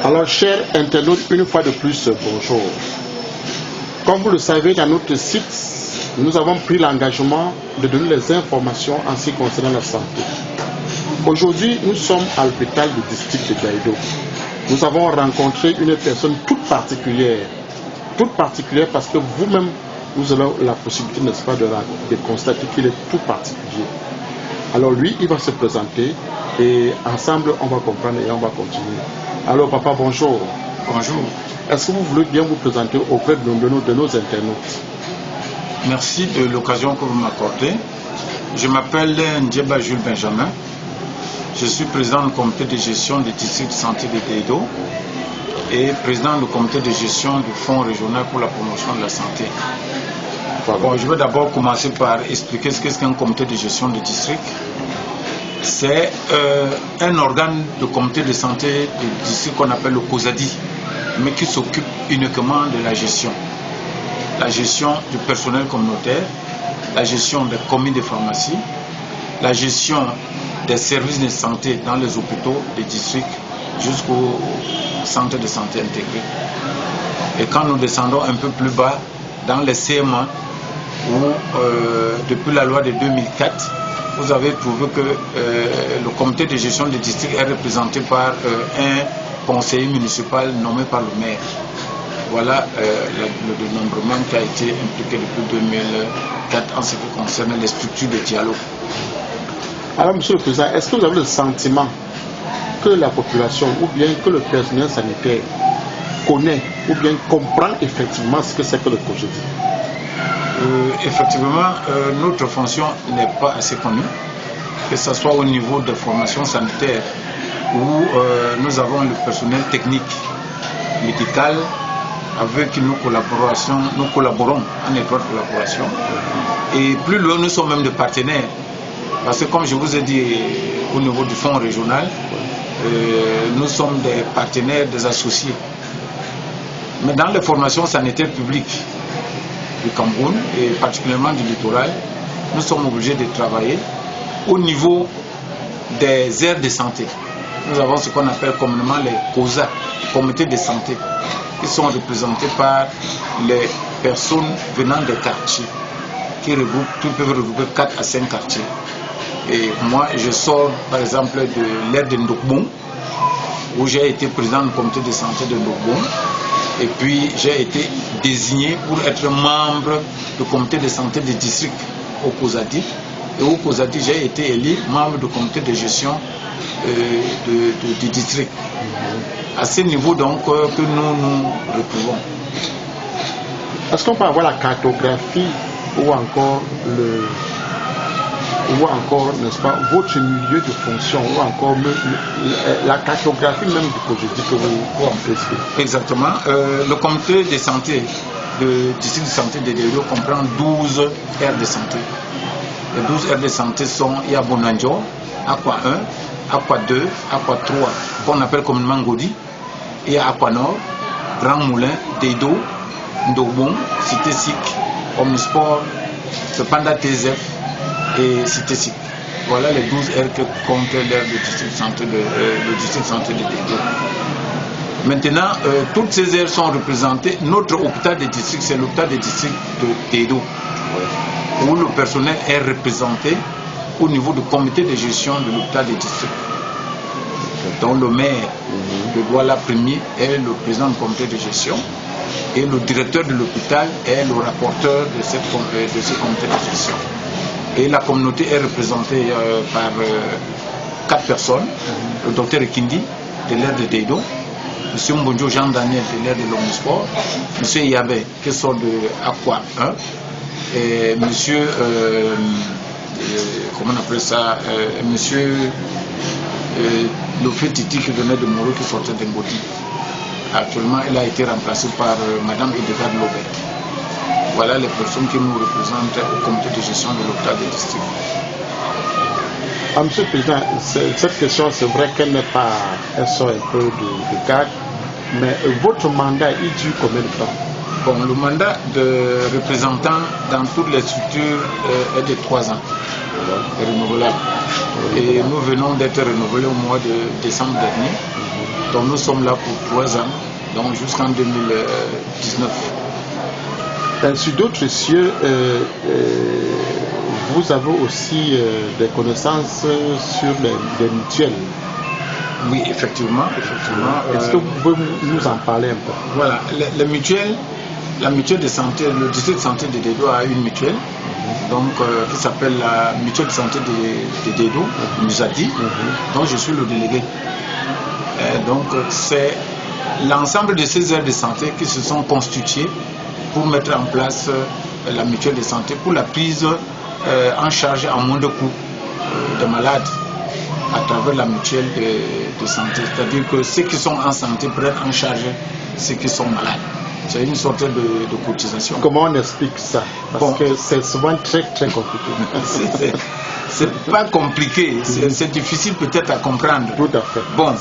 Alors, chers internautes, une fois de plus, bonjour. Comme vous le savez, dans notre site, nous avons pris l'engagement de donner les informations en ce qui concerne la santé. Aujourd'hui, nous sommes à l'hôpital du district de Gaïdo. Nous avons rencontré une personne toute particulière parce que vous-même, vous avez la possibilité, n'est-ce pas, de constater qu'il est tout particulier. Alors lui, il va se présenter et ensemble, on va comprendre et on va continuer. Alors papa, bonjour. Bonjour. Est-ce que vous voulez bien vous présenter auprès de nos internautes? Merci de l'occasion que vous m'accordez. Je m'appelle Ndjeba Jules Benjamin. Je suis président du comité de gestion du district de santé de Gaïdo et président du comité de gestion du Fonds régional pour la promotion de la santé. Bon, je vais d'abord commencer par expliquer ce qu'est un comité de gestion de district. C'est un organe de comité de santé du district qu'on appelle le COSADI, mais qui s'occupe uniquement de la gestion. La gestion du personnel communautaire, la gestion des commis de pharmacie, la gestion des services de santé dans les hôpitaux des districts jusqu'au centre de santé intégré. Et quand nous descendons un peu plus bas, dans les CMA, où depuis la loi de 2004, vous avez trouvé que le comité de gestion des districts est représenté par un conseiller municipal nommé par le maire. Voilà le dénombrement qui a été impliqué depuis 2004 en ce qui concerne les structures de dialogue. Alors, monsieur le président, est-ce que vous avez le sentiment que la population ou bien que le personnel sanitaire connaît ou bien comprend effectivement ce que c'est que le COSADI? Effectivement, notre fonction n'est pas assez connue, que ce soit au niveau de formation sanitaire où nous avons le personnel technique, médical, avec qui nous collaborons en étroite collaboration. Et plus loin, nous sommes même des partenaires. Parce que comme je vous ai dit, au niveau du fonds régional, nous sommes des partenaires, des associés. Mais dans les formations sanitaires publiques du Cameroun, et particulièrement du littoral, nous sommes obligés de travailler au niveau des aires de santé. Nous avons ce qu'on appelle communément les COSA, comités de santé, qui sont représentés par les personnes venant des quartiers, qui peuvent regrouper 4 à 5 quartiers. Et moi, je sors par exemple de l'aire de Ndokbon, où j'ai été président du comité de santé de Ndokbon, et puis j'ai été désigné pour être membre du comité de santé des districts au COSADI. Et au COSADI, j'ai été élu membre du comité de gestion du district. À ce niveau donc que nous nous retrouvons. Est-ce qu'on peut avoir la cartographie ou encore n'est-ce pas, votre milieu de fonction, ou encore la cartographie même du projet que vous en expliquer? Exactement. Le comité de santé, le district de santé de Gaïdo comprend 12 aires de santé. Les 12 aires de santé sont Yabonanjo, Aqua 1, Aqua 2, Aqua 3, qu'on appelle communément Ngodi, et Aqua Nord, Grand Moulin, Gaïdo, Ndobon, Cité Sic, Omnisport, Panda TZF, et Cité Sic. Voilà les 12 aires que compte l'aire du district de santé de Gaïdo. Maintenant, toutes ces aires sont représentées. Notre hôpital de district, c'est l'hôpital de district de Gaïdo, où le personnel est représenté au niveau du comité de gestion de l'hôpital de district. Donc le maire de Douala Premier est le président du comité de gestion et le directeur de l'hôpital est le rapporteur de ce comité de gestion. Et la communauté est représentée par 4 personnes. Le docteur Ekindi de l'aire de Gaïdo, M. Mbonjo Jean-Daniel de l'aire de l'Omnisport, M. Yabé qui sort de Aqua 1, et M. comment on appelle ça, M. Lofé Titi qui venait de Moro qui sortait de Ngoti. Actuellement, il a été remplacé par Mme Edgar Lobet. Voilà les personnes qui nous représentent au comité de gestion de l'hôpital de district. Monsieur le Président, cette question, c'est vrai qu'elle n'est pas, elle sort un peu de cadre, mais votre mandat, il dure combien de temps? Bon, le mandat de représentant dans toutes les structures est de 3 ans, renouvelable. Et nous venons d'être renouvelés au mois de décembre dernier. Donc nous sommes là pour 3 ans, donc jusqu'en 2019. Sur d'autres cieux, vous avez aussi des connaissances sur les mutuelles. Oui, effectivement. Est-ce que vous pouvez nous en parler un peu? Voilà, les mutuelles, la mutuelle de santé, le district de santé de Dedo a une mutuelle, donc qui s'appelle la mutuelle de santé de Dedo, Musadi, dont je suis le délégué. Donc c'est l'ensemble de ces aires de santé qui se sont constituées pour mettre en place la mutuelle de santé pour la prise en charge en moins de coût des malades à travers la mutuelle de santé. C'est-à-dire que ceux qui sont en santé prennent en charge ceux qui sont malades. C'est une sorte de cotisation. Comment on explique ça? Parce que c'est souvent très compliqué. C'est pas compliqué, c'est difficile peut-être à comprendre. Tout à fait. Bon,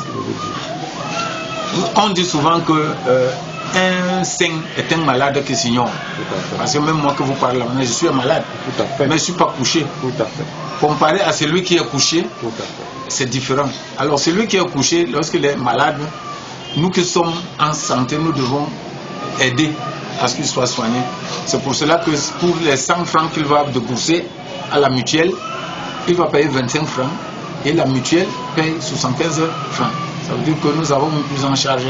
on dit souvent que un sain est un malade qui s'ignore. Parce que même moi que vous parlez là, je suis un malade. Tout à fait. Mais je ne suis pas couché. Tout à fait. Comparé à celui qui est couché, c'est différent. Alors celui qui est couché, lorsqu'il est malade, nous qui sommes en santé, nous devons aider à ce qu'il soit soigné. C'est pour cela que pour les 100 francs qu'il va débourser à la mutuelle, il va payer 25 francs et la mutuelle paye 75 francs. Ça veut dire que nous avons une prise en charge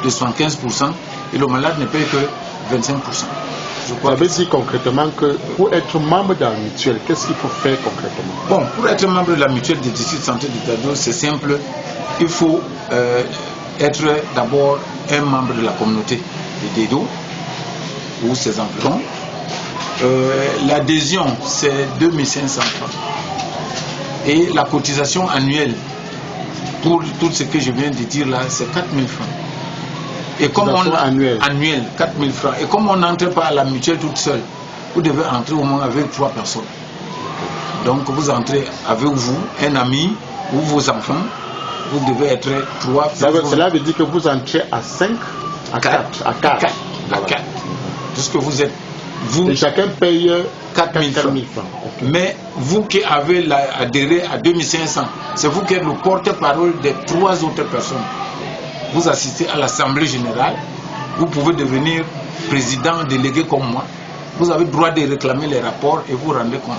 de 75% et le malade ne paye que 25%. Ça veut dire concrètement que pour être membre de la mutuelle, qu'est-ce qu'il faut faire concrètement? Bon, pour être membre de la mutuelle du district de santé de Dedo, c'est simple. Il faut être d'abord un membre de la communauté de Dedo ou ses environs. L'adhésion, c'est 2500 francs. Et la cotisation annuelle, pour tout ce que je viens de dire là, c'est 4000 francs. Et comme on annuel 4000 francs. Et comme on n'entre pas à la mutuelle toute seule, vous devez entrer au moins avec 3 personnes. Donc vous entrez avec vous, un ami ou vos enfants. Vous devez être 3. Cela veut dire que vous entrez à 5, à 4. À 4. Puisque vous êtes vous. Et chacun paye 4000 francs. Okay. Mais vous qui avez adhéré à 2500, c'est vous qui êtes le porte-parole des 3 autres personnes. Vous assistez à l'Assemblée Générale, vous pouvez devenir président délégué comme moi. Vous avez le droit de réclamer les rapports et vous rendez compte.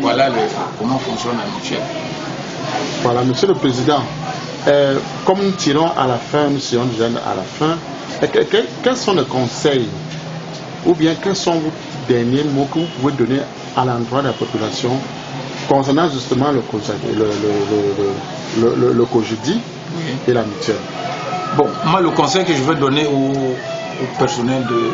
Voilà comment fonctionne la mutuelle. Voilà, Monsieur le Président, comme nous tirons à la fin, nous serons déjà à la fin, quels sont les conseils ou bien quels sont vos derniers mots que vous pouvez donner à l'endroit de la population concernant justement le COJEDI et la mutuelle? Bon, moi le conseil que je veux donner au personnel de